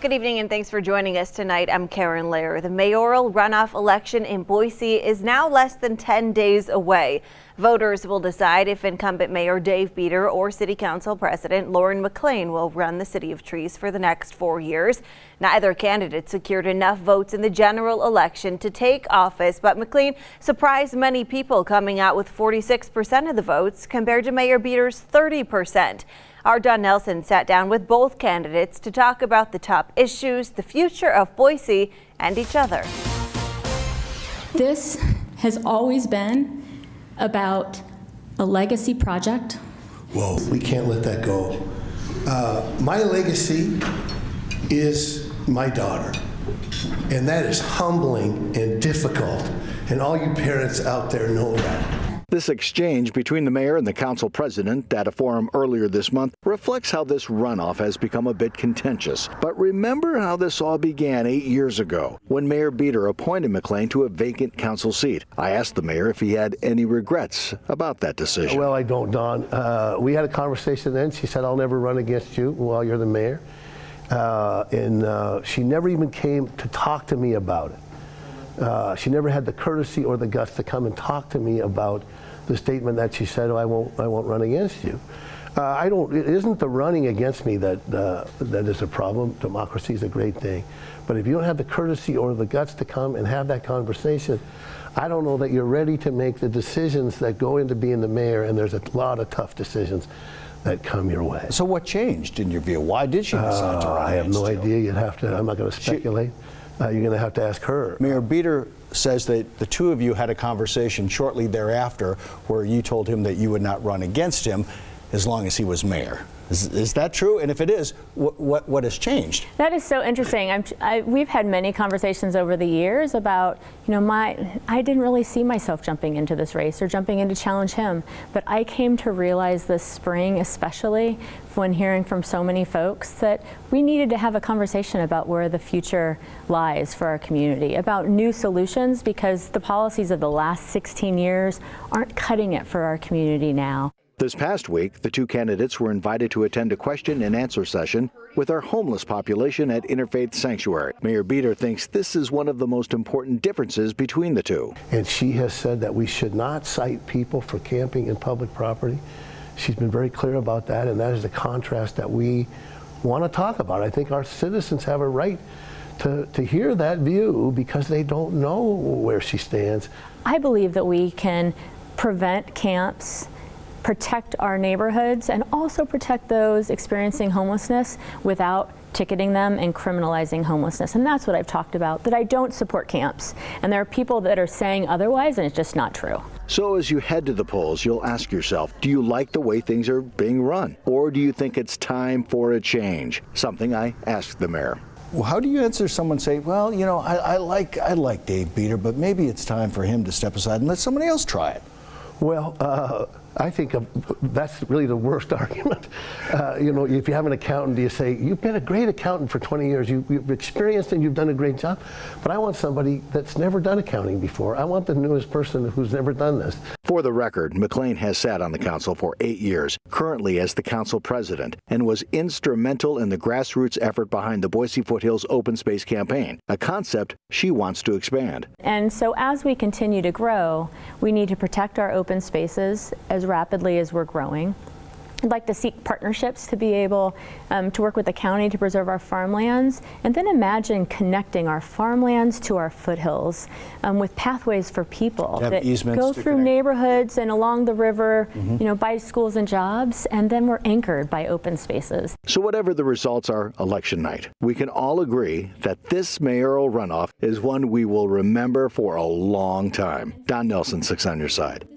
Good evening and thanks for joining us tonight. I'm Karen Lair. The mayoral runoff election in Boise is now less than 10 days away. Voters will decide if incumbent Mayor Dave Bieter or City Council President McLean will run the City of Trees for the next 4 years. Neither candidate secured enough votes in the general election to take office, but McLean surprised many people, coming out with 46% of the votes compared to Mayor Bieter's 30%. Our Don Nelson sat down with both candidates to talk about the top issues, the future of Boise, and each other. This has always been about a legacy project. Whoa, we can't let that go. My legacy is my daughter, and that is humbling and difficult, and all you parents out there know that. This exchange between the mayor and the council president at a forum earlier this month reflects how this runoff has become a bit contentious. But remember how this all began 8 years ago when Mayor Bieter appointed McLean to a vacant council seat. I asked the mayor if he had any regrets about that decision. Well, I don't, Don. We had a conversation then. She said, I'll never run against you while you're the mayor. And she never even came to talk to me about it. She never had the courtesy or the guts to come and talk to me about the statement that she said, I won't run against you. It isn't the running against me that is a problem. Democracy is a great thing. But if you don't have the courtesy or the guts to come and have that conversation, I don't know that you're ready to make the decisions that go into being the mayor, and there's a lot of tough decisions that come your way. So what changed in your view? Why did she decide to run? I have no idea. You'd have to, I'm not going to speculate. You're going to have to ask her. Mayor Bieter says that the two of you had a conversation shortly thereafter where you told him that you would not run against him as long as he was mayor. Is that true? And if it is, what has changed? That is so interesting. We've had many conversations over the years about, I didn't really see myself jumping into this race or jumping in to challenge him. But I came to realize this spring, especially when hearing from so many folks, that we needed to have a conversation about where the future lies for our community, about new solutions, because the policies of the last 16 years aren't cutting it for our community now. This past week, the two candidates were invited to attend a question and answer session with our homeless population at Interfaith Sanctuary. Mayor Bieter thinks this is one of the most important differences between the two. And she has said that we should not cite people for camping in public property. She's been very clear about that, and that is the contrast that we want to talk about. I think our citizens have a right to hear that view because they don't know where she stands. I believe that we can prevent camps, protect our neighborhoods, and also protect those experiencing homelessness without ticketing them and criminalizing homelessness. And that's what I've talked about, that I don't support camps. And there are people that are saying otherwise, and it's just not true. So as you head to the polls, you'll ask yourself, do you like the way things are being run? Or do you think it's time for a change? Something I asked the mayor. Well, how do you answer someone say, well, I like Dave Bieter, but maybe it's time for him to step aside and let somebody else try it? Well, I think that's really the worst argument. If you have an accountant, do you say, you've been a great accountant for 20 years, you've experienced and you've done a great job, but I want somebody that's never done accounting before. I want the newest person who's never done this. For the record, McLean has sat on the council for 8 years, currently as the council president, and was instrumental in the grassroots effort behind the Boise Foothills Open Space Campaign, a concept she wants to expand. And so as we continue to grow, we need to protect our open spaces as rapidly as we're growing. I'd like to seek partnerships to be able to work with the county to preserve our farmlands, and then imagine connecting our farmlands to our foothills with pathways for people that go through neighborhoods and along the river, by schools and jobs, and then we're anchored by open spaces. So whatever the results are election night, we can all agree that this mayoral runoff is one we will remember for a long time. Don Nelson, 6 on your side.